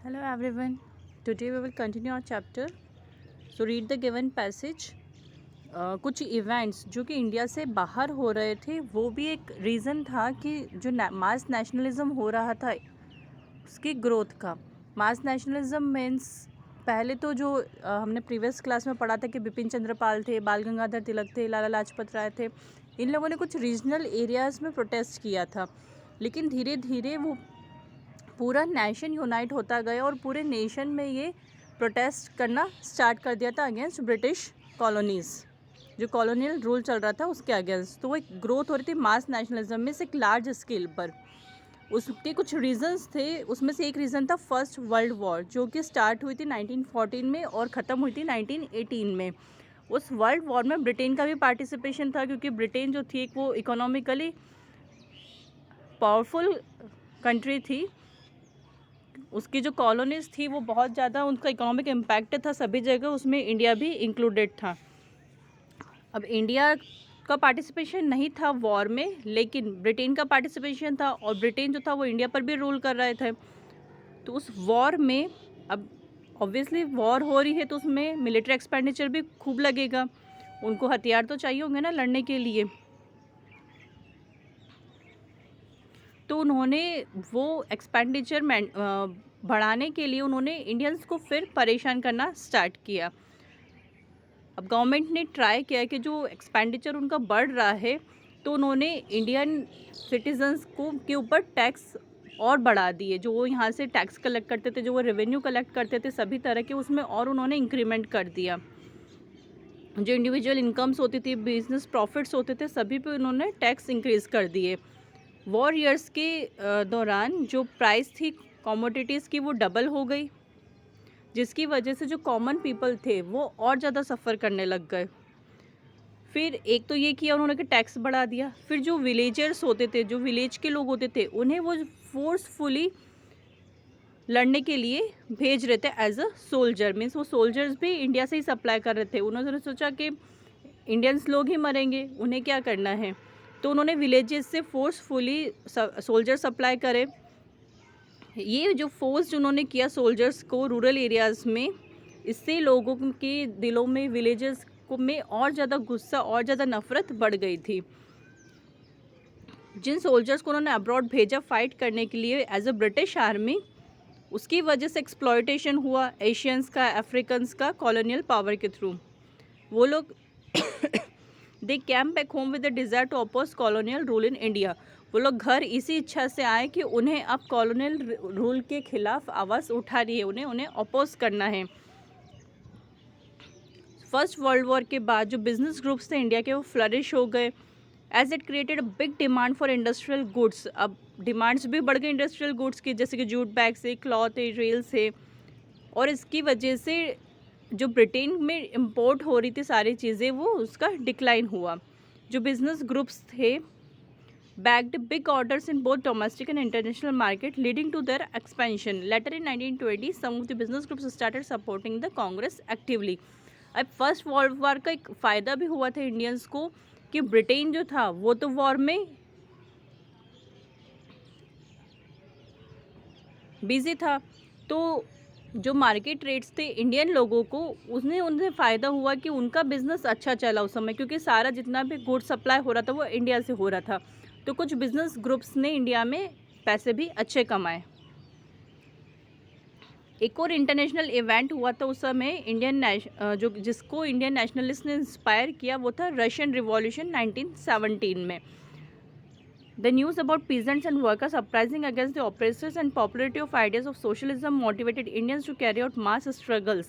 Hello everyone. Today we will continue our chapter. So read the given passage. कुछ events जो कि India से बाहर हो रहे थे वो भी एक रीज़न था कि जो मास नेशनलिज्म हो रहा था उसकी ग्रोथ का। मास नेशनलिज्म मीन्स पहले तो जो हमने प्रीवियस क्लास में पढ़ा था कि बिपिन चंद्र पाल थे, बाल गंगाधर तिलक थे, लाला लाजपत राय थे। इन लोगों ने कुछ रीजनल एरियाज़ में प्रोटेस्ट किया था, लेकिन धीरे धीरे वो पूरा नेशन यूनाइट होता गया और पूरे नेशन में ये प्रोटेस्ट करना स्टार्ट कर दिया था अगेंस्ट ब्रिटिश कॉलोनीज़, जो कॉलोनियल रूल चल रहा था उसके अगेंस्ट। तो वो एक ग्रोथ हो रही थी मास नेशनलिज्म में से एक लार्ज स्केल पर। उसके कुछ रीजंस थे, उसमें से एक रीज़न था फर्स्ट वर्ल्ड वॉर, जो कि स्टार्ट हुई थी 1914 में और ख़त्म हुई थी 1918 में। उस वर्ल्ड वॉर में ब्रिटेन का भी पार्टिसिपेशन था, क्योंकि ब्रिटेन जो थी वो इकोनॉमिकली पावरफुल कंट्री थी। उसकी जो कॉलोनीज़ थी वो बहुत ज़्यादा, उनका इकोनॉमिक इम्पैक्ट था सभी जगह, उसमें इंडिया भी इंक्लूडेड था। अब इंडिया का पार्टिसिपेशन नहीं था वॉर में, लेकिन ब्रिटेन का पार्टिसिपेशन था, और ब्रिटेन जो था वो इंडिया पर भी रूल कर रहे थे। तो उस वॉर में, अब ऑब्वियसली वॉर हो रही है तो उसमें मिलिट्री एक्सपेंडिचर भी खूब लगेगा, उनको हथियार तो चाहिए होंगे ना लड़ने के लिए। तो उन्होंने वो एक्सपेंडिचर बढ़ाने के लिए उन्होंने इंडियंस को फिर परेशान करना स्टार्ट किया। अब गवर्नमेंट ने ट्राई किया कि जो एक्सपेंडिचर उनका बढ़ रहा है, तो उन्होंने इंडियन सिटीजन्स को के ऊपर टैक्स और बढ़ा दिए। जो वो यहाँ से टैक्स कलेक्ट करते थे, जो वो रेवेन्यू कलेक्ट करते थे सभी तरह के, उसमें और उन्होंने इंक्रीमेंट कर दिया। जो इंडिविजुअल इनकम्स होती थी, बिजनेस प्रॉफिट्स होते थे, सभी पे उन्होंने टैक्स इंक्रीज़ कर दिए। वॉर ईयर्स के दौरान जो प्राइस थी कमोडिटीज़ की वो डबल हो गई, जिसकी वजह से जो कॉमन पीपल थे वो और ज़्यादा सफ़र करने लग गए। फिर एक तो ये किया उन्होंने कि टैक्स बढ़ा दिया। फिर जो विलेजर्स होते थे, जो विलेज के लोग होते थे, उन्हें वो फोर्सफुली लड़ने के लिए भेज रहे थे एज अ सोल्जर। मीन्स वो सोल्जर्स भी इंडिया से ही सप्लाई कर रहे थे। उन्होंने सोचा कि इंडियंस लोग ही मरेंगे, उन्हें क्या करना है, तो उन्होंने विलेजेस से फोर्सफुली सोल्जर सप्लाई करे। ये जो फोर्स उन्होंने किया सोल्जर्स को रूरल एरियाज़ में, इससे लोगों के दिलों में, विलेजर्स को में और ज़्यादा गुस्सा और ज़्यादा नफ़रत बढ़ गई थी। जिन सोल्जर्स को उन्होंने अब्रॉड भेजा फाइट करने के लिए एज अ ब्रिटिश आर्मी, उसकी वजह से एक्सप्लॉयटेशन हुआ एशियंस का, अफ्रीकन्स का कॉलोनियल पावर के थ्रू। वो लोग they came back home with the desire to oppose colonial rule in India. वो लोग घर इसी इच्छा से आए कि उन्हें अब कॉलोनियल रूल के खिलाफ आवाज़ उठानी है, उन्हें अपोज करना है। फर्स्ट वर्ल्ड वॉर के बाद जो बिजनेस ग्रुप्स थे इंडिया के, वो फ्लरिश हो गए as it created a big demand for industrial goods. अब डिमांड्स भी बढ़ गई इंडस्ट्रियल गुड्स की, जैसे कि जूट बैग से, क्लॉथ है, रेल से, और इसकी वजह से जो ब्रिटेन में इंपोर्ट हो रही थी सारी चीज़ें, वो उसका डिक्लाइन हुआ। जो बिजनेस ग्रुप्स थे bagged big orders in both domestic and international market, leading to their expansion. Later in 1920, some of the business groups started supporting the Congress actively. अब फर्स्ट वर्ल्ड वॉर का एक फ़ायदा भी हुआ था इंडियंस को कि ब्रिटेन जो था वो तो वॉर में बिजी था, तो जो मार्केट रेट्स थे इंडियन लोगों को, उन्हें फ़ायदा हुआ कि उनका बिजनेस अच्छा चला उस समय, क्योंकि सारा जितना भी गुड सप्लाई हो रहा था वो इंडिया से हो रहा था। तो कुछ बिजनेस ग्रुप्स ने इंडिया में पैसे भी अच्छे कमाए। एक और इंटरनेशनल इवेंट हुआ था उस समय जिसको इंडियन नेशनलिस्ट ने इंस्पायर किया, वो था रशियन रिवॉल्यूशन 1917 में। The news about peasants and workers uprising against the oppressors and popularity of ideas of socialism motivated Indians to carry out mass struggles.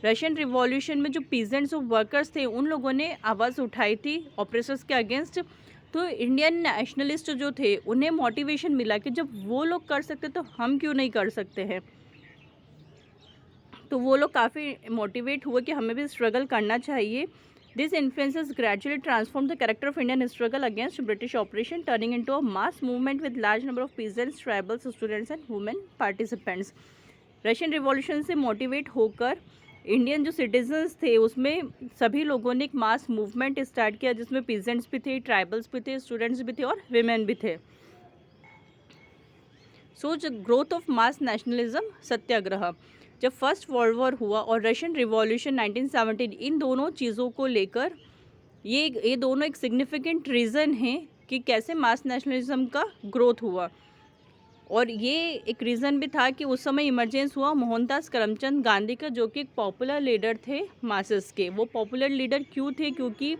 Russian revolution में जो पीजेंट्स और workers थे, उन लोगों ने आवाज़ उठाई थी ऑपरेसर्स के अगेंस्ट। तो इंडियन नेशनलिस्ट जो थे उन्हें मोटिवेशन मिला कि जब वो लोग कर सकते तो हम क्यों नहीं कर सकते हैं। तो वो लोग काफ़ी मोटिवेट हुए कि हमें भी स्ट्रगल करना चाहिए। This influences gradually transformed the character of Indian struggle against British operation, turning into a mass movement with large number of peasants, tribals, students and women participants. Russian revolution से motivate होकर Indian जो citizens थे उसमें सभी लोगों ने एक mass movement start किया, जिसमें पीजेंट्स भी थे, ट्राइबल्स भी थे, स्टूडेंट्स भी थे और विमेन भी थे। सो जो ग्रोथ ऑफ मास नेशनलिज्म सत्याग्रह, जब फर्स्ट वर्ल्ड वॉर हुआ और रशियन रिवॉल्यूशन 1917, इन दोनों चीज़ों को लेकर ये दोनों एक सिग्निफिकेंट रीज़न हैं कि कैसे मास नेशनलिज्म का ग्रोथ हुआ। और ये एक रीज़न भी था कि उस समय इमरजेंस हुआ मोहनदास करमचंद गांधी का, जो कि एक पॉपुलर लीडर थे मासेस के। वो पॉपुलर लीडर क्यों थे? क्योंकि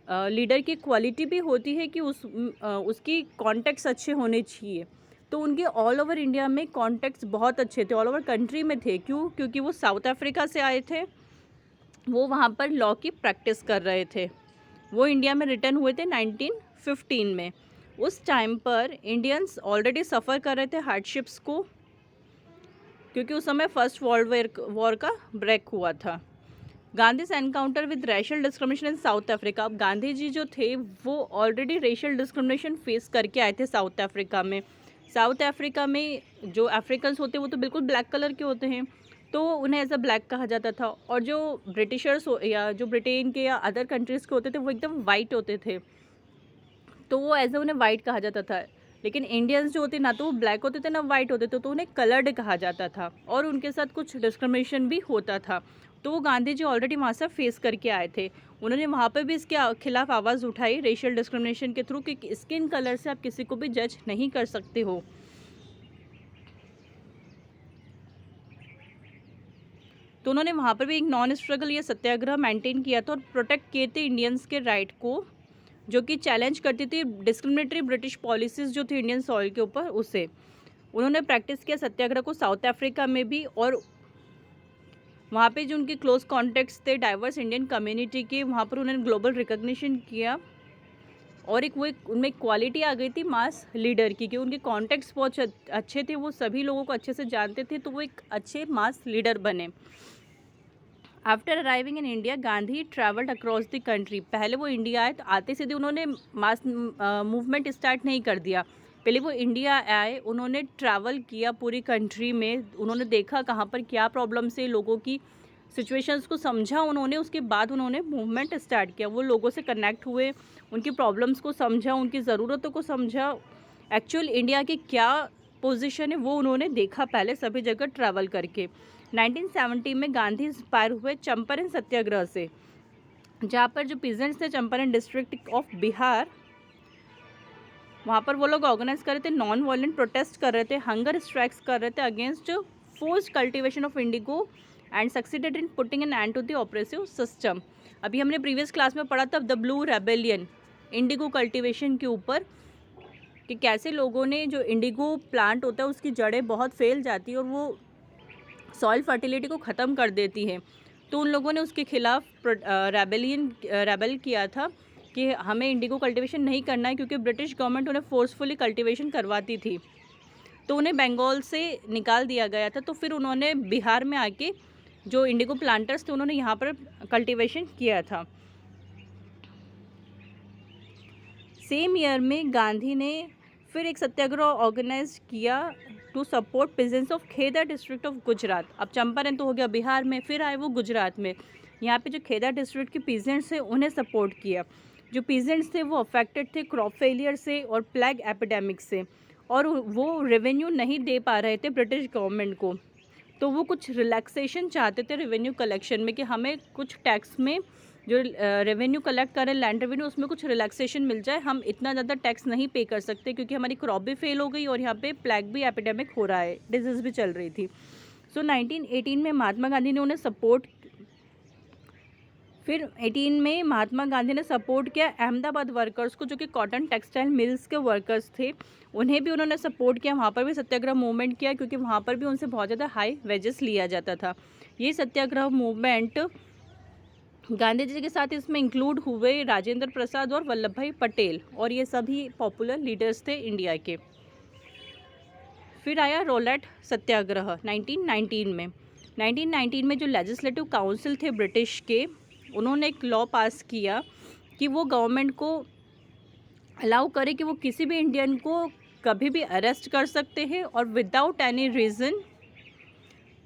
लीडर की क्वालिटी भी होती है कि उसकी कॉन्टेक्ट्स अच्छे होने चाहिए। तो उनके ऑल ओवर इंडिया में कॉन्टेक्ट्स बहुत अच्छे थे, ऑल ओवर कंट्री में थे। क्यों? क्योंकि वो साउथ अफ्रीका से आए थे, वो वहाँ पर लॉ की प्रैक्टिस कर रहे थे। वो इंडिया में रिटर्न हुए थे 1915 में। उस टाइम पर इंडियंस ऑलरेडी सफ़र कर रहे थे हार्डशिप्स को, क्योंकि उस समय फर्स्ट वर्ल्ड वॉर का ब्रेक हुआ था। Gandhi's encounter with racial discrimination in south Africa. अब गांधी जी जो थे वो ऑलरेडी रेशियल डिस्क्रिमिनेशन फेस करके आए थे साउथ अफ्रीका में। साउथ अफ्रीका में जो अफ्रीकन्स होते हैं वो तो बिल्कुल ब्लैक कलर के होते हैं, तो उन्हें एज अ ब्लैक कहा जाता था। और जो ब्रिटिशर्स या जो ब्रिटेन के या अदर कंट्रीज़ के होते थे वो एकदम वाइट होते थे, तो वो एज अ उन्हें वाइट कहा जाता था। लेकिन इंडियंस जो होते ना तो वो ब्लैक होते थे ना वाइट होते थे, तो उन्हें कलर्ड कहा जाता था और उनके साथ कुछ डिस्क्रिमिनेशन भी होता था। तो वो गांधी जी ऑलरेडी वहाँ से फेस करके आए थे। उन्होंने वहाँ पर भी इसके खिलाफ आवाज़ उठाई रेशियल डिस्क्रिमिनेशन के थ्रू कि स्किन कलर से आप किसी को भी जज नहीं कर सकते हो। तो उन्होंने वहाँ पर भी एक नॉन स्ट्रगल या सत्याग्रह मेंटेन किया था और प्रोटेक्ट किए थे इंडियंस के राइट को, जो कि चैलेंज करती थी डिस्क्रिमिनेटरी ब्रिटिश पॉलिसीज़ जो थी इंडियन सॉइल के ऊपर, उसे उन्होंने प्रैक्टिस किया सत्याग्रह को साउथ अफ्रीका में भी। और वहाँ पे जो उनके क्लोज कॉन्टेक्ट्स थे डाइवर्स इंडियन कम्युनिटी के, वहाँ पर उन्होंने ग्लोबल रिकग्निशन किया। और उनमें क्वालिटी आ गई थी मास लीडर की, कि उनके कॉन्टेक्ट्स बहुत अच्छे थे, वो सभी लोगों को अच्छे से जानते थे, तो वो एक अच्छे मास लीडर बने। After arriving in India Gandhi travelled across the country. पहले वो इंडिया आए तो आते सीधे उन्होंने मास मूवमेंट स्टार्ट नहीं कर दिया। पहले वो इंडिया आए, उन्होंने ट्रैवल किया पूरी कंट्री में, उन्होंने देखा कहाँ पर क्या प्रॉब्लम्स है, लोगों की सिचुएशंस को समझा उन्होंने, उसके बाद उन्होंने मूवमेंट स्टार्ट किया। वो लोगों से कनेक्ट हुए, उनकी प्रॉब्लम्स को समझा, उनकी ज़रूरतों को समझा, एक्चुअल इंडिया की क्या पोजीशन है वो उन्होंने देखा पहले सभी जगह ट्रैवल करके। 1970 में गांधी इंस्पायर हुए चंपारण सत्याग्रह से, जहाँ पर जो पीजेंट्स थे चंपारण डिस्ट्रिक्ट ऑफ बिहार, वहाँ पर वो लोग ऑर्गेनाइज कर रहे थे, नॉन वायलेंट प्रोटेस्ट कर रहे थे, हंगर स्ट्राइक्स कर रहे थे against forced cultivation of indigo and succeeded in putting an end to the oppressive system. अभी हमने प्रीवियस क्लास में पढ़ा था the blue rebellion, indigo cultivation के ऊपर, कि कैसे लोगों ने, जो इंडिगो प्लांट होता है उसकी जड़ें बहुत फैल जाती है और वो सॉइल फर्टिलिटी को ख़त्म कर देती है। तो उन लोगों ने उसके खिलाफ रेबेल किया था कि हमें इंडिगो कल्टीवेशन नहीं करना है, क्योंकि ब्रिटिश गवर्नमेंट उन्हें फोर्सफुली कल्टीवेशन करवाती थी, तो उन्हें बंगाल से निकाल दिया गया था। तो फिर उन्होंने बिहार में आके जो इंडिगो प्लांटर्स थे उन्होंने यहाँ पर कल्टीवेशन किया था। सेम ईयर में गांधी ने फिर एक सत्याग्रह ऑर्गेनाइज किया to support peasants of Kheda district of Gujarat. अब चंपारण तो हो गया बिहार में, फिर आए वो गुजरात में। यहाँ पे जो खेदा डिस्ट्रिक्ट के पीजेंट्स थे उन्हें सपोर्ट किया। जो पीजेंट्स थे वो अफेक्टेड थे क्रॉप फेलियर से और प्लेग एपिडेमिक से, और वो रेवेन्यू नहीं दे पा रहे थे ब्रिटिश गवर्नमेंट को, तो वो कुछ रिलैक्सेशन चाहते थे रेवेन्यू कलेक्शन में, कि हमें कुछ टैक्स में जो रेवेन्यू कलेक्ट करें लैंड रेवेन्यू, उसमें कुछ रिलैक्सेशन मिल जाए, हम इतना ज़्यादा टैक्स नहीं पे कर सकते, क्योंकि हमारी क्रॉप भी फेल हो गई और यहाँ पे प्लेग भी एपिडेमिक हो रहा है, डिजीज़ भी चल रही थी। सो 1918 में महात्मा गांधी ने उन्हें सपोर्ट, फिर 18 में महात्मा गांधी ने सपोर्ट किया अहमदाबाद वर्कर्स को, जो कि कॉटन टेक्सटाइल मिल्स के वर्कर्स थे, उन्हें भी उन्होंने सपोर्ट किया। वहाँ पर भी सत्याग्रह मूवमेंट किया, क्योंकि वहाँ पर भी उनसे बहुत ज़्यादा हाई वेजेस लिया जाता था। ये सत्याग्रह मूवमेंट गांधी जी के साथ इसमें इंक्लूड हुए राजेंद्र प्रसाद और वल्लभ भाई पटेल, और ये सभी पॉपुलर लीडर्स थे इंडिया के। फिर आया रोलेट सत्याग्रह 1919 में। 1919 में जो लेजिस्लेटिव काउंसिल थे ब्रिटिश के, उन्होंने एक लॉ पास किया कि वो गवर्नमेंट को अलाउ करे कि वो किसी भी इंडियन को कभी भी अरेस्ट कर सकते हैं, और विदाउट एनी रीज़न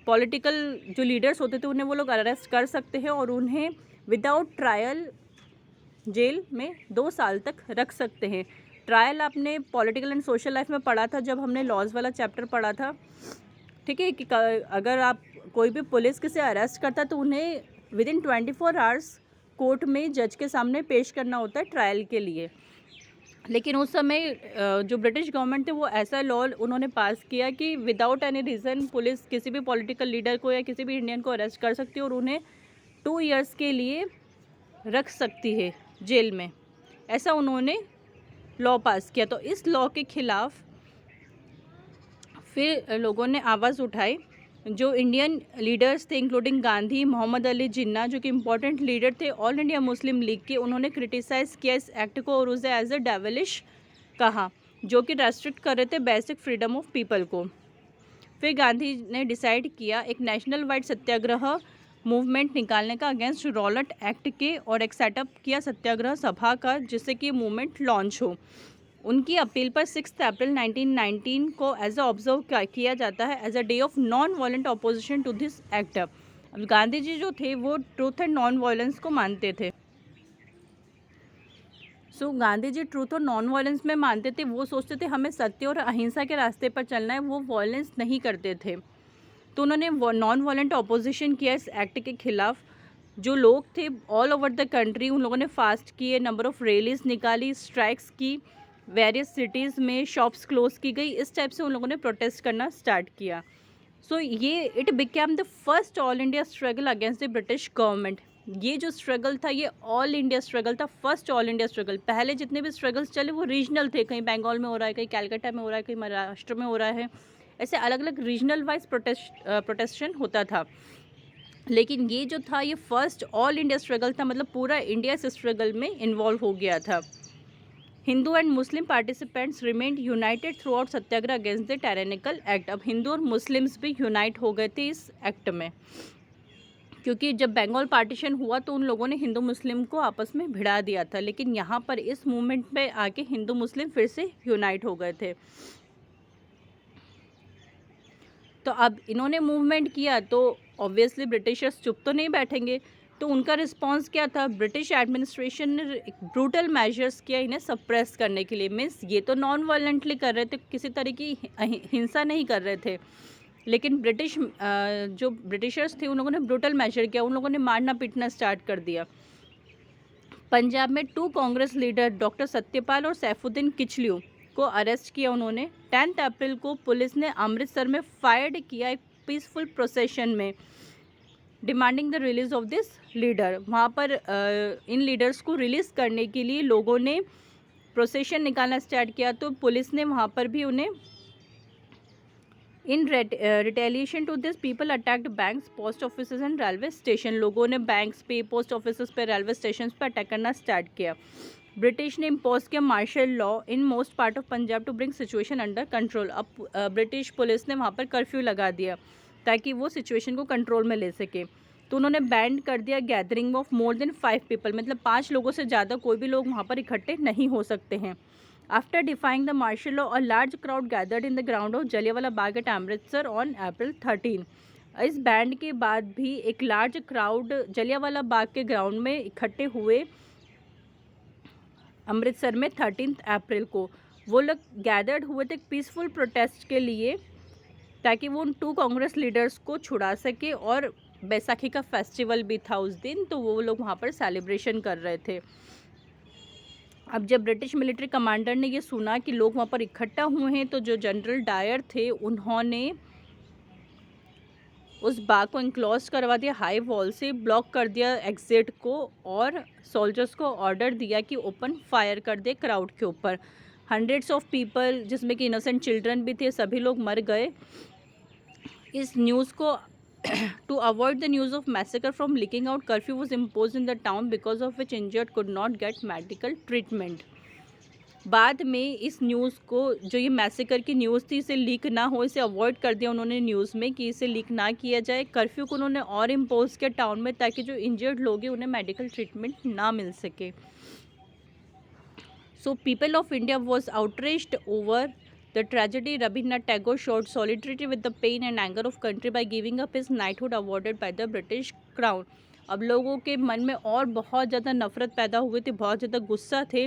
पॉलिटिकल जो लीडर्स होते थे उन्हें वो लोग अरेस्ट कर सकते हैं, और उन्हें विदाउट ट्रायल जेल में 2 साल तक रख सकते हैं। ट्रायल आपने पॉलिटिकल एंड सोशल लाइफ में पढ़ा था जब हमने लॉज वाला चैप्टर पढ़ा था, ठीक है, कि अगर आप कोई भी पुलिस किसे अरेस्ट करता है तो उन्हें विदिन 24 आवर्स कोर्ट में जज के सामने पेश करना होता है ट्रायल के लिए। लेकिन उस समय जो ब्रिटिश गवर्नमेंट थे वो ऐसा लॉ उन्होंने पास किया कि विदाउट एनी रीज़न पुलिस किसी भी पॉलिटिकल लीडर को या किसी भी इंडियन को अरेस्ट कर सकती है और उन्हें 2 इयर्स के लिए रख सकती है जेल में। ऐसा उन्होंने लॉ पास किया। तो इस लॉ के खिलाफ फिर लोगों ने आवाज़ उठाई। जो इंडियन लीडर्स थे इंक्लूडिंग गांधी, मोहम्मद अली जिन्ना, जो कि इम्पोर्टेंट लीडर थे ऑल इंडिया मुस्लिम लीग के, उन्होंने क्रिटिसाइज़ किया इस एक्ट को और उसे एज अ डेविलिश कहा, जो कि रेस्ट्रिक्ट कर रहे थे बेसिक फ्रीडम ऑफ पीपल को। फिर गांधी ने डिसाइड किया एक नेशनल वाइड सत्याग्रह मूवमेंट निकालने का अगेंस्ट रॉलेट एक्ट के, और एक सेटअप किया सत्याग्रह सभा का जिससे कि मूवमेंट लॉन्च हो। उनकी अपील पर 6 अप्रैल 1919 को एज अ ऑब्जर्व किया जाता है as a day of non violent opposition to this act. अब गांधी जी जो थे वो ट्रूथ एंड नॉन वायलेंस को मानते थे। गांधी जी ट्रूथ और नॉन वायलेंस में मानते थे। वो सोचते थे हमें सत्य और अहिंसा के रास्ते पर चलना है, वो वायलेंस नहीं करते थे। तो उन्होंने नॉन वायलेंट अपोजिशन किया इस एक्ट के खिलाफ। जो लोग थे ऑल ओवर द कंट्री, उन लोगों ने फास्ट किए, नंबर ऑफ रैलीज निकाली, स्ट्राइक्स की, वेरियस सिटीज़ में शॉप्स क्लोज की गई। इस टाइप से उन लोगों ने प्रोटेस्ट करना स्टार्ट किया। ये it became the first all India struggle against the British government. ये जो स्ट्रगल था ये ऑल इंडिया स्ट्रगल था, फर्स्ट ऑल इंडिया स्ट्रगल। पहले जितने भी स्ट्रगल्स चले वो रीजनल थे, कहीं बंगाल में हो रहा है, कहीं कैलकाटा में हो रहा है, कहीं महाराष्ट्र में हो रहा है, ऐसे अलग अलग रीजनल वाइज प्रोटेस्टेशन होता था। लेकिन ये जो था ये फर्स्ट ऑल इंडिया स्ट्रगल था, मतलब पूरा इंडिया इस स्ट्रगल में इन्वॉल्व हो गया था। Hindu and Muslim participants remained united throughout satyagraha against the tyrannical act. अब हिंदू और मुस्लिम्स भी यूनाइट हो गए थे इस एक्ट में, क्योंकि जब बंगाल पार्टीशन हुआ तो उन लोगों ने हिंदू मुस्लिम को आपस में भिड़ा दिया था। लेकिन यहाँ पर इस मूवमेंट में आके हिंदू मुस्लिम फिर से यूनाइट हो गए थे। तो अब इन्होंने मूवमेंट किया तो ऑब्वियसली ब्रिटिशर्स चुप तो नहीं बैठेंगे। तो उनका रिस्पांस क्या था? ब्रिटिश एडमिनिस्ट्रेशन ने एक ब्रूटल मेजर्स किया इन्हें सप्रेस करने के लिए। मीन्स ये तो नॉन वायलेंटली कर रहे थे, किसी तरह की हिंसा नहीं कर रहे थे, लेकिन जो ब्रिटिशर्स थे उन लोगों ने ब्रूटल मेजर किया, उन लोगों ने मारना पीटना स्टार्ट कर दिया। पंजाब में 2 कांग्रेस लीडर डॉक्टर सत्यपाल और सैफुद्दीन किचलू को अरेस्ट किया उन्होंने। 10 अप्रैल को पुलिस ने अमृतसर में फायर्ड किया एक पीसफुल प्रोसेशन में, demanding the release of this leader. वहाँ पर इन लीडर्स को रिलीज़ करने के लिए लोगों ने प्रोसेशन निकालना स्टार्ट किया। तो पुलिस ने वहाँ पर भी उन्हें in retaliation to this people attacked banks, post office and railway station. लोगों ने बैंक्स पे, पोस्ट ऑफिस पे, रेलवे स्टेशन पे अटैक करना स्टार्ट किया। ब्रिटिश ने इम्पोज किया martial law in most part of Punjab to bring situation under control. अब ब्रिटिश पुलिस ने वहाँ पर कर्फ्यू लगा दिया ताकि वो सिचुएशन को कंट्रोल में ले सके। तो उन्होंने बैन कर दिया gathering of more than 5 people, मतलब 5 लोगों से ज़्यादा कोई भी लोग वहाँ पर इकट्ठे नहीं हो सकते हैं। After defying the martial law a large crowd gathered in the ground of Jallianwala Bagh at Amritsar on April 13। इस बैंड के बाद भी एक लार्ज क्राउड जलियांवाला बाग के ग्राउंड में इकट्ठे हुए अमृतसर में 13 अप्रैल को। वो लोग गैदर्ड हुए थे पीसफुल प्रोटेस्ट के लिए ताकि वो उन 2 कांग्रेस लीडर्स को छुड़ा सके, और बैसाखी का फेस्टिवल भी था उस दिन, तो वो लोग वहाँ पर सेलिब्रेशन कर रहे थे। अब जब ब्रिटिश मिलिट्री कमांडर ने ये सुना कि लोग वहाँ पर इकट्ठा हुए हैं, तो जो जनरल डायर थे उन्होंने उस बाग को इंक्लोज करवा दिया, हाई वॉल से ब्लॉक कर दिया एग्जिट को, और सोल्जर्स को ऑर्डर दिया कि ओपन फायर कर दे क्राउड के ऊपर। हंड्रेड्स ऑफ पीपल, जिसमें कि इनोसेंट चिल्ड्रन भी थे, सभी लोग मर गए। इस न्यूज़ को to avoid the news of massacre from leaking out, curfew was impose in the town because of which injured could not get medical treatment. बाद में इस न्यूज़ को, जो ये मैसेकर की न्यूज़ थी, इसे लीक ना हो, इसे अवॉइड कर दिया उन्होंने न्यूज़ में कि इसे लीक ना किया जाए। कर्फ्यू को उन्होंने और इम्पोज किया टाउन में ताकि जो इंजर्ड लोग हैं उन्हें मेडिकल ट्रीटमेंट ना मिल सके। So people of India was outraged over the tragedy. Rabindranath Tagore showed solidarity with the pain and anger of country by giving up his knighthood awarded by the British Crown. अब लोगों के मन में और बहुत ज़्यादा नफरत पैदा हुई थी, बहुत ज़्यादा गुस्सा थे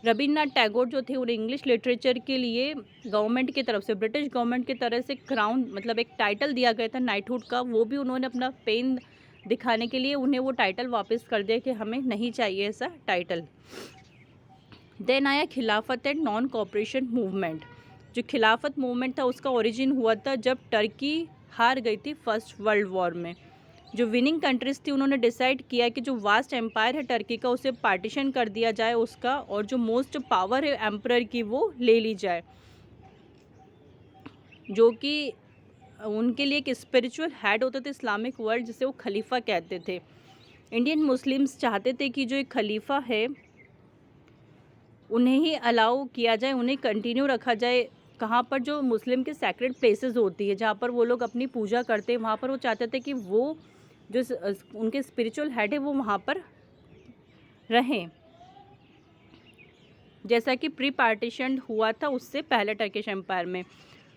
रविन्द्रनाथ टैगोर जो थे उन्हें इंग्लिश लिटरेचर के लिए गवर्नमेंट की तरफ से, ब्रिटिश गवर्नमेंट की तरफ से क्राउन मतलब एक टाइटल दिया गया था नाइटहुड का, वो भी उन्होंने अपना पेन दिखाने के लिए उन्हें वो टाइटल वापस कर दिया कि हमें नहीं चाहिए ऐसा टाइटल। देन आया खिलाफत एंड नॉन कॉपरेशन मूवमेंट। जो खिलाफत मूवमेंट था उसका ओरिजिन हुआ था जब टर्की हार गई थी फर्स्ट वर्ल्ड वॉर में। जो विनिंग कंट्रीज थी उन्होंने डिसाइड किया कि जो वास्ट एम्पायर है टर्की का उसे पार्टीशन कर दिया जाए उसका, और जो मोस्ट पावर है एम्परर की वो ले ली जाए, जो कि उनके लिए एक स्पिरिचुअल हेड होता था इस्लामिक वर्ल्ड जिसे वो खलीफा कहते थे। इंडियन मुस्लिम्स चाहते थे कि जो एक खलीफा है उन्हें ही अलाउ किया जाए, उन्हें कंटिन्यू रखा जाए। कहाँ पर जो मुस्लिम के सैक्रेड प्लेसेस होती है जहाँ पर वो लोग अपनी पूजा करते हैं, वहाँ पर वो चाहते थे कि वो जो उनके स्पिरिचुअल हेड है वो वहाँ पर रहें, जैसा कि प्री पार्टीशन हुआ था उससे पहले टर्किश एम्पायर में।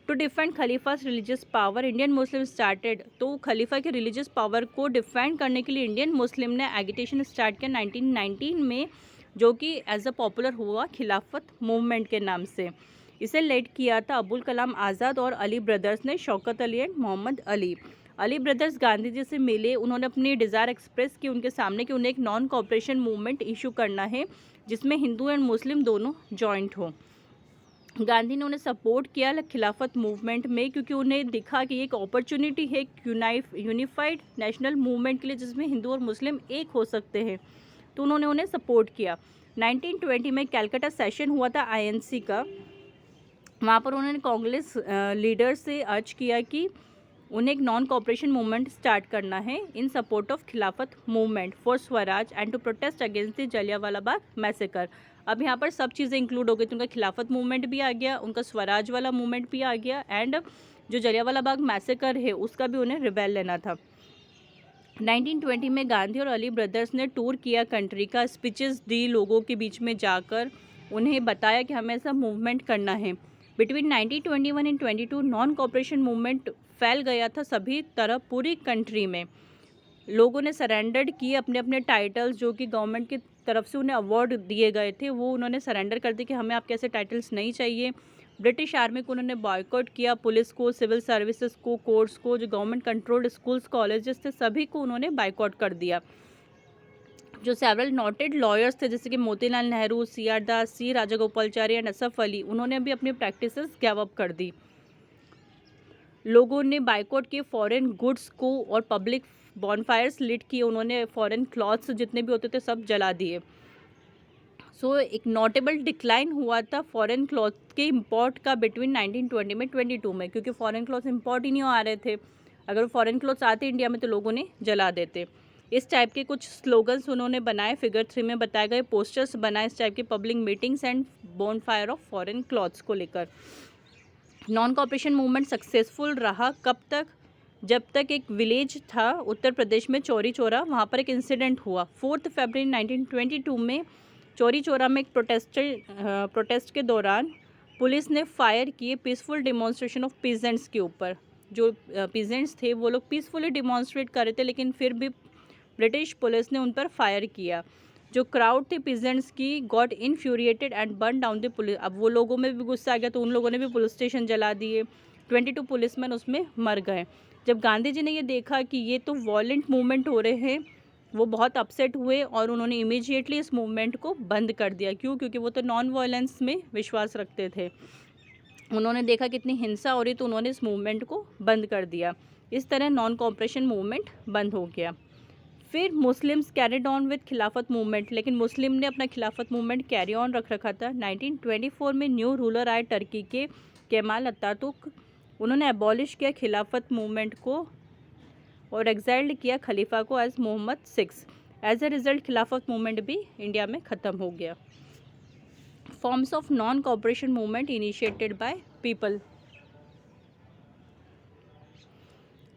To defend khalifa's religious power Indian Muslim started. तो खलीफा के रिलीजियस पावर को डिफेंड करने के लिए इंडियन मुस्लिम ने एगिटेशन स्टार्ट किया 1919 में, जो कि एज अ पॉपुलर हुआ खिलाफत मूवमेंट के नाम से। इसे लेड किया था अबुल कलाम आज़ाद और अली ब्रदर्स ने, शौकत अली एंड मोहम्मद अली। अली ब्रदर्स गांधी जी से मिले, उन्होंने अपनी डिज़ायर एक्सप्रेस की उनके सामने कि उन्हें एक नॉन कॉपरेशन मूवमेंट इशू करना है जिसमें हिंदू एंड मुस्लिम दोनों जॉइंट हो। गांधी ने उन्हें सपोर्ट किया खिलाफत मूवमेंट में, क्योंकि उन्हें दिखा कि एक अपॉर्चुनिटी है यूनिफाइड नेशनल मूवमेंट के लिए जिसमें हिंदू और मुस्लिम एक हो सकते हैं, तो उन्होंने उन्हें सपोर्ट किया। 1920 में कैलकाटा सेशन हुआ था आईएनसी का, वहाँ पर उन्होंने कांग्रेस लीडर से अर्ज किया कि उन्हें एक नॉन कॉपरेशन मूवमेंट स्टार्ट करना है in support of Khilafat movement for Swaraj and to protest against the Jallianwala Bagh massacre. अब यहाँ पर सब चीज़ें इंक्लूड हो गई, तो उनका खिलाफत मूवमेंट भी आ गया, उनका स्वराज वाला मूवमेंट भी आ गया, एंड जो जलियांवाला बाग मैसेकर है उसका भी उन्हें रिबेल लेना था। 1920 में गांधी और अली ब्रदर्स ने टूर किया कंट्री का, स्पीचेस दी लोगों के बीच में जाकर, उन्हें बताया कि हमें ऐसा मूवमेंट करना है। Between 1921 and 22 non cooperation movement फैल गया था सभी तरफ पूरी कंट्री में। लोगों ने सरेंडर किए अपने अपने टाइटल्स जो कि गवर्नमेंट की तरफ से उन्हें अवार्ड दिए गए थे, वो उन्होंने सरेंडर कर दिए कि हमें आपके ऐसे टाइटल्स नहीं चाहिए। ब्रिटिश आर्मी को उन्होंने बॉयकॉट किया, पुलिस को, सिविल सर्विसेज को, कोर्ट्स को, जो गवर्नमेंट कंट्रोल्ड स्कूल्स कॉलेजेस थे सभी को उन्होंने बायकॉट कर दिया। जो सेवरल नोटेड लॉयर्स थे जैसे कि Motilal Nehru, CR Das, C Rajagopalachari and Asaf Ali, उन्होंने भी अपनी प्रैक्टिसेस गैव अप कर दी। लोगों ने बायकॉट किए फॉरेन गुड्स को और पब्लिक बॉनफायर्स लिट किए, उन्होंने फॉरेन क्लॉथ्स जितने भी होते थे सब जला दिए। सो एक नोटेबल डिक्लाइन हुआ था फॉरेन क्लॉथ के इंपोर्ट का बिटवीन 1920 में 22 में, क्योंकि फॉरेन क्लॉथ्स इंपोर्ट ही नहीं आ रहे थे। अगर फॉरेन क्लॉथ्स आते इंडिया में तो लोगों ने जला देते। इस टाइप के कुछ स्लोगन्स उन्होंने बनाए, फिगर 3 में बताए गए पोस्टर्स बनाए इस टाइप के public meetings and bonfire of foreign clothes को लेकर। नॉन कॉपरेशन मूवमेंट सक्सेसफुल रहा कब तक, जब तक एक विलेज था उत्तर प्रदेश में चौरी चौरा, वहाँ पर एक इंसिडेंट हुआ 4 फरवरी 1922 में। चौरी चौरा में एक प्रोटेस्ट के दौरान पुलिस ने फायर किए पीसफुल डिमॉन्स्ट्रेशन ऑफ पीजेंट्स के ऊपर। जो पीजेंट्स थे वो लोग पीसफुली डिमॉन्स्ट्रेट कर रहे थे, लेकिन फिर भी ब्रिटिश पुलिस ने उन पर फायर किया। जो क्राउड थी पीजेंट्स की got infuriated and burn down the police. अब वो लोगों में भी गुस्सा आ गया तो उन लोगों ने भी पुलिस स्टेशन जला दिए। 22 पुलिसमैन उसमें मर गए। जब गांधी जी ने ये देखा कि ये तो वॉयलेंट मूवमेंट हो रहे हैं, वो बहुत अपसेट हुए और उन्होंने इमीडिएटली इस मूवमेंट को बंद कर दिया। क्यों? क्योंकि वो तो नॉन वायलेंस में विश्वास रखते थे। उन्होंने देखा कितनी हिंसा हो रही तो उन्होंने इस मूवमेंट को बंद कर दिया। इस तरह नॉन कॉपरेशन मूवमेंट बंद हो गया। फिर मुस्लिम्स कैरिड ऑन विद खिलाफत मूवमेंट, लेकिन मुस्लिम ने अपना खिलाफत मूवमेंट कैरी ऑन रख रखा था। 1924 में न्यू रूलर आए टर्की के केमाल अतातुर्क, उन्होंने एबॉलिश किया खिलाफत मूवमेंट को और एग्जाइल्ड किया खलीफा को as Mohammed 6। As a result Khilafat movement भी इंडिया में ख़त्म हो गया। Forms of non cooperation movement initiated by people.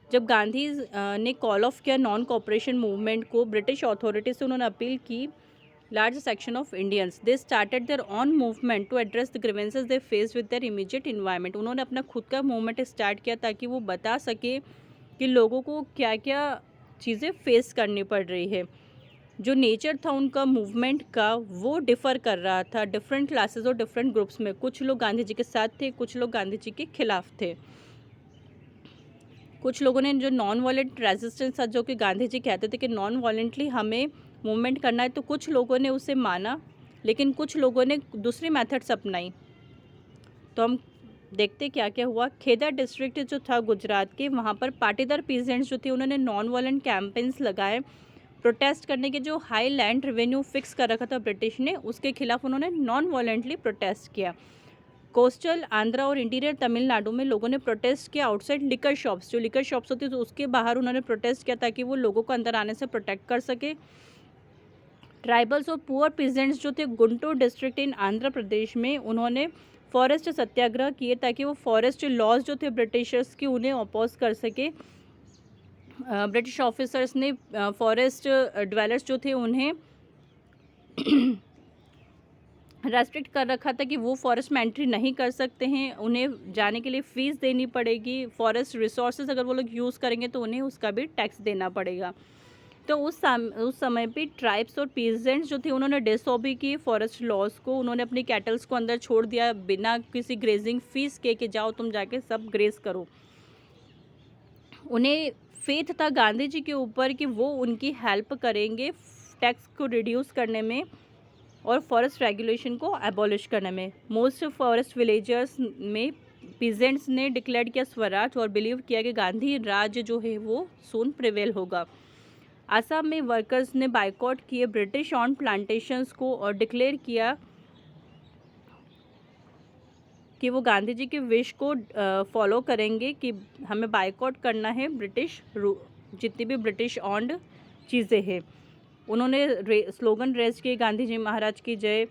जब गांधी ने कॉल ऑफ किया नॉन कॉपरेशन मूवमेंट को, ब्रिटिश अथॉरिटी से उन्होंने अपील की large section of Indians they started their own movement to address the grievances they face with their immediate environment. उन्होंने अपना खुद का मूवमेंट स्टार्ट किया ताकि वो बता सके कि लोगों को क्या क्या चीज़ें फेस करनी पड़ रही है। जो नेचर था उनका मूवमेंट का वो डिफ़र कर रहा था डिफरेंट क्लासेस और डिफरेंट ग्रुप्स में। कुछ लोग गांधी जी के साथ थे, कुछ लोग गांधी जी के खिलाफ थे। कुछ लोगों ने जो नॉन वायलेंट रेजिस्टेंस था, जो कि गांधी जी कहते थे कि नॉन वायलेंटली हमें मूवमेंट करना है, तो कुछ लोगों ने उसे माना, लेकिन कुछ लोगों ने दूसरी मेथड्स अपनाई। तो हम देखते क्या क्या हुआ। खेदा डिस्ट्रिक्ट जो था गुजरात के, वहाँ पर पाटीदार पीजेंट्स जो थे उन्होंने नॉन वायलेंट कैंपेन्स लगाए प्रोटेस्ट करने के। जो हाई लैंड रेवेन्यू फिक्स कर रखा था ब्रिटिश ने, उसके खिलाफ उन्होंने नॉन वायलेंटली प्रोटेस्ट किया। कोस्टल आंध्रा और इंटीरियर तमिलनाडु में लोगों ने प्रोटेस्ट किया आउटसाइड लिकर शॉप्स। जो लिकर शॉप्स होती तो उसके बाहर उन्होंने प्रोटेस्ट किया ताकि वो लोगों को अंदर आने से प्रोटेक्ट कर सके। ट्राइबल्स और पुअर पीजेंट्स जो थे गुंटूर डिस्ट्रिक्ट इन आंध्र प्रदेश में, उन्होंने फॉरेस्ट सत्याग्रह किए ताकि वो फॉरेस्ट लॉज जो थे ब्रिटिशर्स की उन्हें अपोज कर सके। ब्रिटिश ऑफिसर्स ने फॉरेस्ट ड्वेलर्स जो थे उन्हें रेस्ट्रिक्ट कर रखा था कि वो फॉरेस्ट में एंट्री नहीं कर सकते हैं, उन्हें जाने के लिए फ़ीस देनी पड़ेगी। फॉरेस्ट रिसोर्सेज अगर वो लोग यूज़ करेंगे तो उन्हें उसका भी टैक्स देना पड़ेगा। तो उस समय पे ट्राइब्स और पीजेंट्स जो थे उन्होंने डिसओबी की फॉरेस्ट लॉज को। उन्होंने अपनी कैटल्स को अंदर छोड़ दिया बिना किसी ग्रेजिंग फीस के कि जाओ तुम जाके सब ग्रेज करो। उन्हें फेथ था गांधी जी के ऊपर कि वो उनकी हेल्प करेंगे टैक्स को रिड्यूस करने में और फॉरेस्ट रेगुलेशन को एबॉलिश करने में। मोस्ट फॉरेस्ट विलेजर्स में पीजेंट्स ने डिक्लेयर किया स्वराज और बिलीव किया कि गांधी राज जो है वो सून प्रिवेल होगा। आसाम में वर्कर्स ने बाइकआउट किए ब्रिटिश ऑन प्लांटेशंस को और डिक्लेयर किया कि वो गांधी जी के विश को फॉलो करेंगे कि हमें बाइकआउट करना है ब्रिटिश जितनी भी ब्रिटिश ऑन्ड चीज़ें हैं। उन्होंने स्लोगन रेज किए गांधी जी महाराज की जय,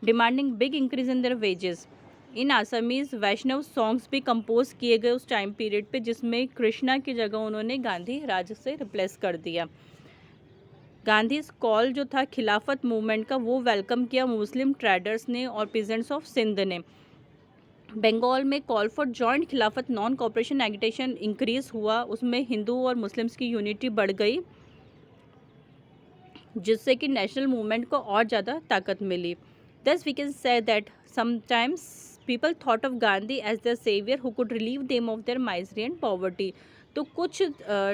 demanding big increase in their wages. In Assamese Vaishnav songs भी कंपोज किए गए उस टाइम पीरियड पे, जिसमें कृष्णा की जगह उन्होंने गांधी राज से रिप्लेस कर दिया। गांधी कॉल जो था खिलाफत मूवमेंट का वो वेलकम किया मुस्लिम ट्रेडर्स ने और पीजेंट्स ऑफ सिंध ने। बंगाल में कॉल फॉर जॉइंट खिलाफत नॉन कॉपरेशन एगिटेशन इंक्रीज हुआ, उसमें हिंदू और मुस्लिम्स की यूनिटी बढ़ गई, जिससे कि नेशनल मूवमेंट को और ज़्यादा ताकत मिली। Thus we can say that sometimes people thought of Gandhi as their savior who could relieve them of their misery and poverty। तो कुछ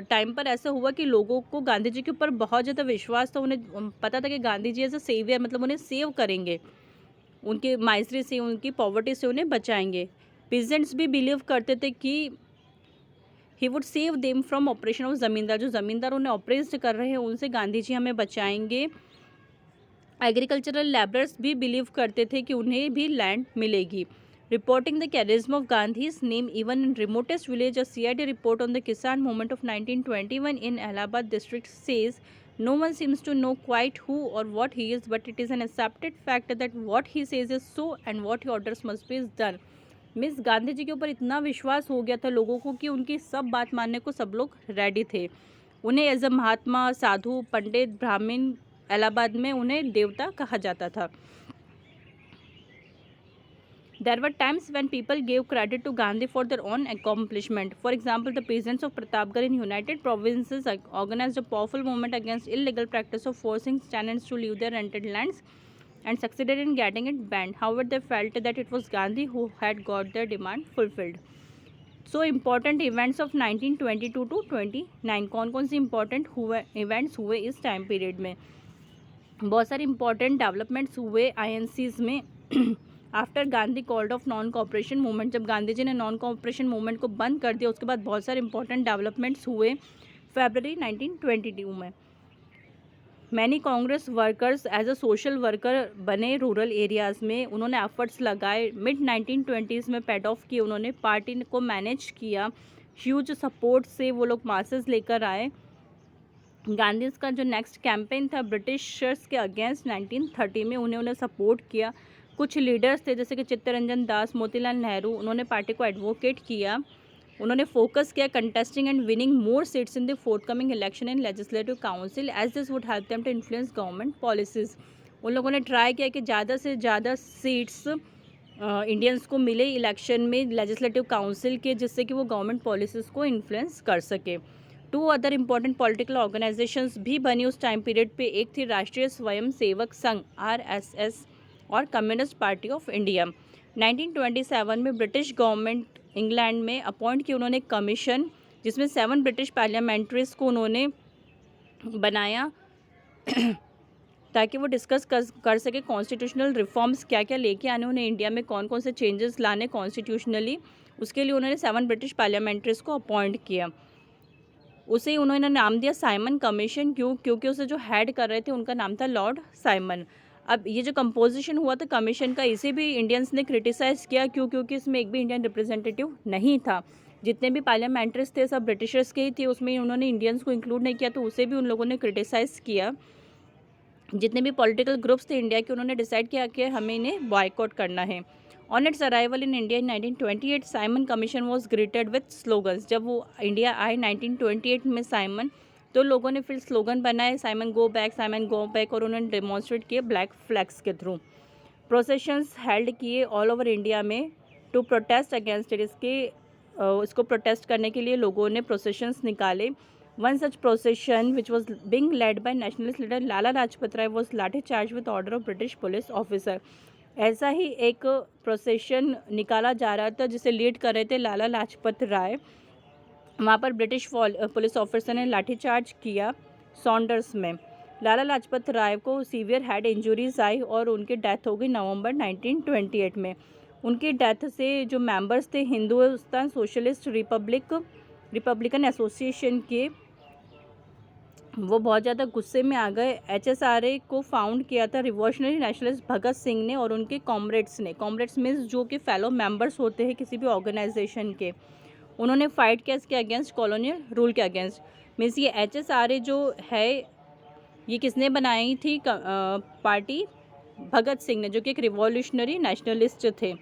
टाइम पर ऐसा हुआ कि लोगों को गांधी जी के ऊपर बहुत ज़्यादा विश्वास था। उन्हें पता था कि Gandhi ji as a saviour, मतलब उन्हें सेव करेंगे, उनकी माइजरी से, उनकी पॉवर्टी से उन्हें बचाएंगे। पीजेंट्स भी बिलीव करते थे कि he would save them from operation of ज़मींदार। जो ज़मींदार उन्हें ऑपरेस्ट कर रहे हैं उनसे गांधी जी हमें बचाएंगे। एग्रीकल्चरल लेबरर्स भी बिलीव करते थे कि उन्हें भी लैंड मिलेगी। Reporting the charisma of Gandhi's name even in remotest village, a CID report on the kisan movement of 1921 in Allahabad district says no one seems to know quite who or what he is, but it is an accepted fact that what he says is so and what he orders must be done। मिस गांधी जी के ऊपर इतना विश्वास हो गया था लोगों को कि उनकी सब बात मानने को सब लोग रेडी थे। उन्हें एज अ महात्मा, साधु, पंडित, ब्राह्मण, इलाहाबाद में उन्हें देवता कहा जाता था। There were times when people gave credit to Gandhi for their own accomplishment. For example, the peasants of Pratapgarh in United Provinces organized a powerful movement against illegal practice of forcing tenants to leave their rented lands and succeeded in getting it banned. However, they felt that it was Gandhi who had got their demand fulfilled. So important events of 1922 to 29, कौन सी important events हुए इस time period में? बहुत सारे important developments हुए INCs में। After Gandhi called off non cooperation movement, जब गांधी जी ने नॉन कॉपरेशन मूवमेंट को बंद कर दिया उसके बाद बहुत सारे इंपॉर्टेंट डेवलपमेंट्स हुए फरवरी 1922 में। Many Congress workers as a social worker बने रूरल एरियाज़ में, उन्होंने एफर्ट्स लगाए। मिड 1920s में पैड ऑफ किए उन्होंने, पार्टी को मैनेज किया, ह्यूज सपोर्ट से वो लोग मासेस लेकर आए। गांधी का जो नेक्स्ट कैंपेन था ब्रिटिशर्स के अगेंस्ट 1930 में, उन्हें सपोर्ट किया। कुछ लीडर्स थे जैसे कि चित्तरंजन दास, मोतीलाल नेहरू, उन्होंने पार्टी को एडवोकेट किया। उन्होंने फोकस किया contesting and winning more seats in the forthcoming election in legislative council as this would help them to influence government policies. उन लोगों ने ट्राई किया कि ज़्यादा से ज़्यादा सीट्स इंडियंस को मिले इलेक्शन में लेजिस्लेटिव काउंसिल के, जिससे कि वो गवर्नमेंट पॉलिसीज़ को इन्फ्लुएंस कर सके। 2 अदर इम्पॉर्टेंट पॉलिटिकल ऑर्गेनाइजेशंस भी बनी उस टाइम पीरियड पे। एक थी राष्ट्रीय स्वयं सेवक संघ RSS और कम्युनिस्ट पार्टी ऑफ इंडिया। 1927 में ब्रिटिश गवर्नमेंट इंग्लैंड में अपॉइंट किया उन्होंने कमीशन, जिसमें 7 ब्रिटिश पार्लियामेंट्रीज को उन्होंने बनाया ताकि वो डिस्कस कर सके कॉन्स्टिट्यूशनल रिफॉर्म्स क्या क्या लेके आने उन्हें इंडिया में, कौन कौन से चेंजेस लाने कॉन्स्टिट्यूशनली। उसके लिए उन्होंने 7 ब्रिटिश पार्लियामेंट्रीज को अपॉइंट किया। उसे उन्होंने नाम दिया साइमन कमीशन। क्योंकि उसे जो हेड कर रहे थे उनका नाम था लॉर्ड साइमन। अब ये जो कंपोजिशन हुआ था कमीशन का, इसे भी इंडियंस ने क्रिटिसाइज़ किया क्योंकि इसमें एक भी इंडियन रिप्रेजेंटेटिव नहीं था। जितने भी पार्लियामेंट्रीज थे सब ब्रिटिशर्स के ही थे, उसमें उन्होंने इंडियंस को इंक्लूड नहीं किया, तो उसे भी उन लोगों ने क्रिटिसाइज़ किया। जितने भी पॉलिटिकल ग्रुप्स थे इंडिया के, उन्होंने डिसाइड किया कि हमें इन्हें बॉयकॉट करना है। On it's arrival in India in 1928 Simon commission was greeted with slogans. जब वो इंडिया आए 1928 में साइमन, तो लोगों ने फिर स्लोगन बनाए साइमन गो बैक, और उन्होंने डेमोन्स्ट्रेट किए ब्लैक फ्लैग्स के थ्रू। प्रोसेशंस हेल्ड किए ऑल ओवर इंडिया में टू प्रोटेस्ट अगेंस्ट इट। इसको प्रोटेस्ट करने के लिए लोगों ने प्रोसेशंस निकाले। One such procession which was being led by nationalist leader Lala Lajpat Rai was lathi charge with order of British police officer. ऐसा ही एक प्रोसेशन निकाला जा रहा था जिसे लीड कर रहे थे लाला लाजपत राय। वहाँ पर ब्रिटिश पुलिस ऑफिसर ने लाठीचार्ज किया सॉन्डर्स में। लाला लाजपत राय को सीवियर हेड इंजरीज आई और उनकी डेथ हो गई नवंबर 1928 में। उनकी डेथ से जो मेंबर्स थे हिंदुस्तान सोशलिस्ट रिपब्लिकन एसोसिएशन के, वो बहुत ज़्यादा गुस्से में आ गए। HSRA को फाउंड किया था रिवॉल्यूशनरी नेशनलिस्ट भगत सिंह ने और उनके कॉमरेड्स ने। कॉमरेड्स मीन्स जो कि फेलो मेंबर्स होते हैं किसी भी ऑर्गेनाइजेशन के। उन्होंने फाइट किया इसके अगेंस्ट, कॉलोनियल रूल के अगेंस्ट। मीन्स ये HSRA जो है ये किसने बनाई थी पार्टी? भगत सिंह ने, जो कि एक रिवॉल्यूशनरी नेशनलिस्ट थे।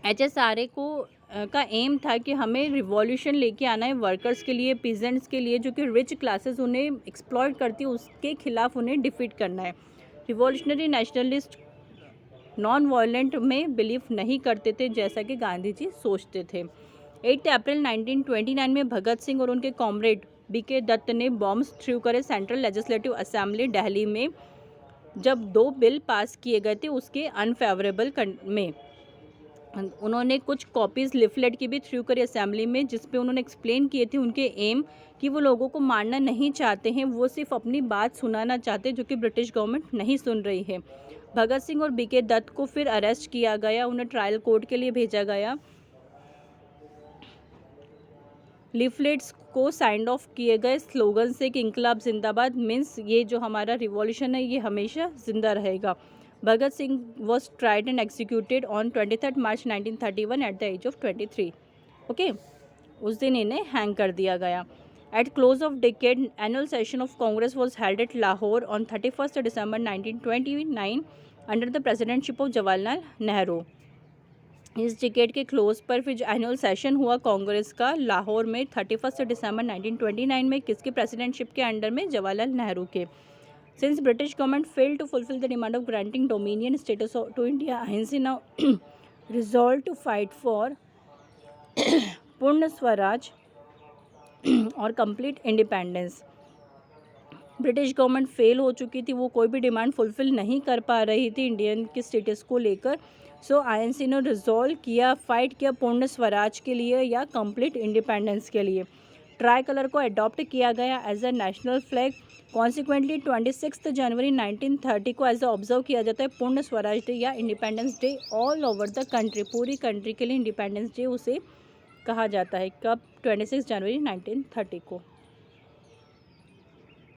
HSRA को का एम था कि हमें रिवॉल्यूशन लेके आना है वर्कर्स के लिए, पीजेंट्स के लिए, जो कि रिच क्लासेस उन्हें एक्सप्लॉइट करती है, उसके खिलाफ उन्हें डिफीट करना है। रिवॉल्यूशनरी नेशनलिस्ट नॉन वायलेंट में बिलीव नहीं करते थे जैसा कि गांधी जी सोचते थे। 8 अप्रैल 1929 में भगत सिंह और उनके कॉमरेड BK दत्त ने बॉम्ब्स थ्रू करे सेंट्रल लेजिस्लेटिव असेंबली दिल्ली में, जब 2 बिल पास किए गए थे उसके अनफेवरेबल में। उन्होंने कुछ कॉपीज़ लिफलेट की भी थ्रू करी असेंबली में, जिस पे उन्होंने एक्सप्लेन किए थे उनके एम कि वो लोगों को मारना नहीं चाहते हैं, वो सिर्फ अपनी बात सुनाना चाहते हैं, जो कि ब्रिटिश गवर्नमेंट नहीं सुन रही है। भगत सिंह और BK दत्त को फिर अरेस्ट किया गया, उन्हें ट्रायल कोर्ट के लिए भेजा गया। लीफलेट्स को साइंड ऑफ किए गए स्लोगन से कि इंकलाब जिंदाबाद, मीन्स ये जो हमारा रिवॉल्यूशन है ये हमेशा जिंदा रहेगा। Bhagat Singh was tried and executed on 23 March 1931 at the age of 23। Okay, उस दिन इन्हें हैंग कर दिया गया। At close of decade annual session of Congress was held at Lahore on 31 December 1929 under the presidentship of Jawaharlal Nehru. इस डिकेड के क्लोज पर फिर जो एनुअल सेशन हुआ कांग्रेस का लाहौर में 31 दिसंबर 1929 में, किसके प्रेसिडेंटशिप के अंडर में? जवाहरलाल नेहरू के। Since British government failed to fulfill the demand of granting dominion status to India, INC now resolved to fight for पूर्ण स्वराज और complete independence. British government fail हो चुकी थी, वो कोई भी डिमांड फुलफिल नहीं कर पा रही थी इंडियन के स्टेटस को लेकर। सो INC ने रिजॉल्व किया, फाइट किया पूर्ण स्वराज के लिए या कंप्लीट इंडिपेंडेंस के लिए। ट्राई कलर को अडॉप्ट किया गया as a national flag. Consequently 26 जनवरी 1930 को एज अ ऑब्जर्व किया जाता है पूर्ण स्वराज डे या independence day all over the country. पूरी कंट्री के लिए इंडिपेंडेंस डे उसे कहा जाता है। कब? 26 जनवरी 1930 को।